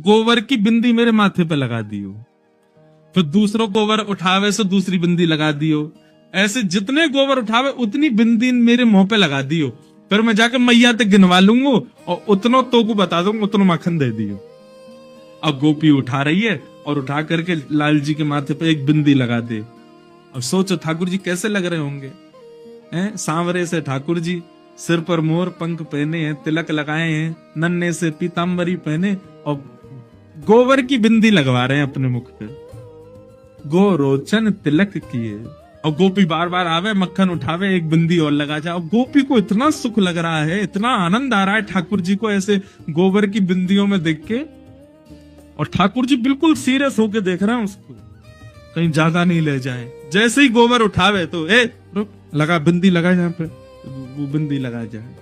गोबर की बिंदी मेरे माथे पे लगा दियो, फिर दूसरो गोबर उठावे से दूसरी बिंदी लगा दियो, ऐसे जितने गोबर उठावे उतनी बिंदी मेरे मुंह पे लगा दियो, फिर मैं जाके मैया तक गिनवा लूंगा और उतनो तो को बता दूंगा, उतनो मक्खन दे दियो। अब गोपी उठा रही है और उठा करके लाल जी के माथे पे एक बिंदी लगा दे। अब सोचो ठाकुर जी कैसे लग रहे होंगे, हैं? सांवरे से ठाकुर जी, सिर पर मोर पंख पहने हैं, तिलक लगाए हैं, नन्हे से पीताम्बरी पहने और गोबर की बिंदी लगवा रहे हैं अपने मुख पे, गोरोचन तिलक किए। और गोपी बार बार आवे, मक्खन उठावे, एक बिंदी और लगा जाए। और गोपी को इतना सुख लग रहा है, इतना आनंद आ रहा है ठाकुर जी को ऐसे गोबर की बिंदियों में देख के, और ठाकुर जी बिल्कुल सीरियस होके देख रहे हैं उसको, कहीं जागा नहीं ले जाए। जैसे ही गोबर उठावे तो रुक, लगा बिंदी लगा यहाँ पे, वो बिंदी लगा जाए।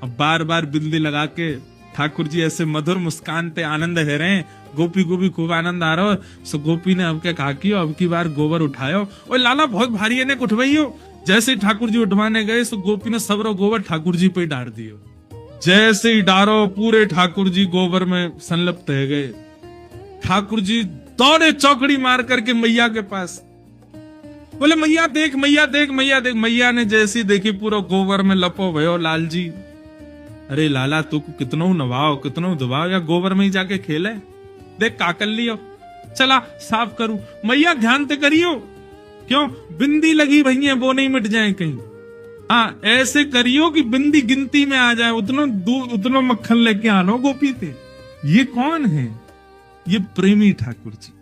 अब बार बार बिंदी लगा के ठाकुर जी ऐसे मधुर मुस्कान पे आनंद है रहे हैं। गोपी को भी खूब आनंद आ रहा हो। सो गोपी ने अब क्या कहा कि अब की बार गोबर उठायो, और लाला बहुत भारी है ने उठवाइयो। जैसे ठाकुर जी उठवाने गए सो गोपी ने सबरो गोबर ठाकुर जी पे डाल दियो। जैसे ही डारो पूरे ठाकुर जी गोबर में संलिप्त है गए। ठाकुर जी दौड़े चौकड़ी मार करके मैया के पास, बोले मैया देख, मैया देख, मैया देख। मैया ने जैसी देखी पूरा गोबर में लपो भयो लाल जी। अरे लाला तू कितनो नवाओ, कितनो दबाओ, या गोबर में ही जाके खेले, देख काकल लियो, चला साफ करूं। मैया ध्यान ते करियो, क्यों बिंदी लगी भैया वो नहीं मिट जाए कहीं। हाँ ऐसे करियो कि बिंदी गिनती में आ जाए, उतनो मक्खन लेके आनो गोपी थे। ये कौन है? ये प्रेमी ठाकुर जी।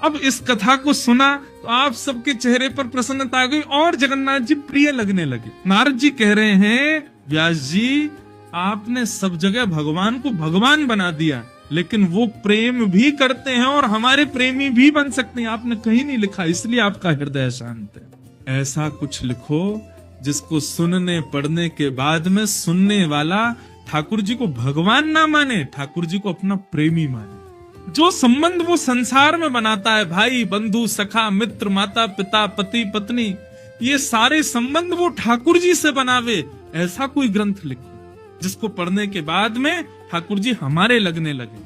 अब इस कथा को सुना तो आप सबके चेहरे पर प्रसन्नता आ गई और जगन्नाथ जी प्रिय लगने लगे। नारद जी कह रहे हैं, व्यास जी आपने सब जगह भगवान को भगवान बना दिया, लेकिन वो प्रेम भी करते हैं और हमारे प्रेमी भी बन सकते हैं। आपने कहीं नहीं लिखा, इसलिए आपका हृदय शांत है। ऐसा कुछ लिखो जिसको सुनने पढ़ने के बाद में सुनने वाला ठाकुर जी को भगवान ना माने, ठाकुर जी को अपना प्रेमी माने। जो संबंध वो संसार में बनाता है, भाई बंधु सखा मित्र माता पिता पति पत्नी, ये सारे संबंध वो ठाकुर जी से बनावे। ऐसा कोई ग्रंथ लिखो जिसको पढ़ने के बाद में ठाकुर जी हमारे लगने लगे।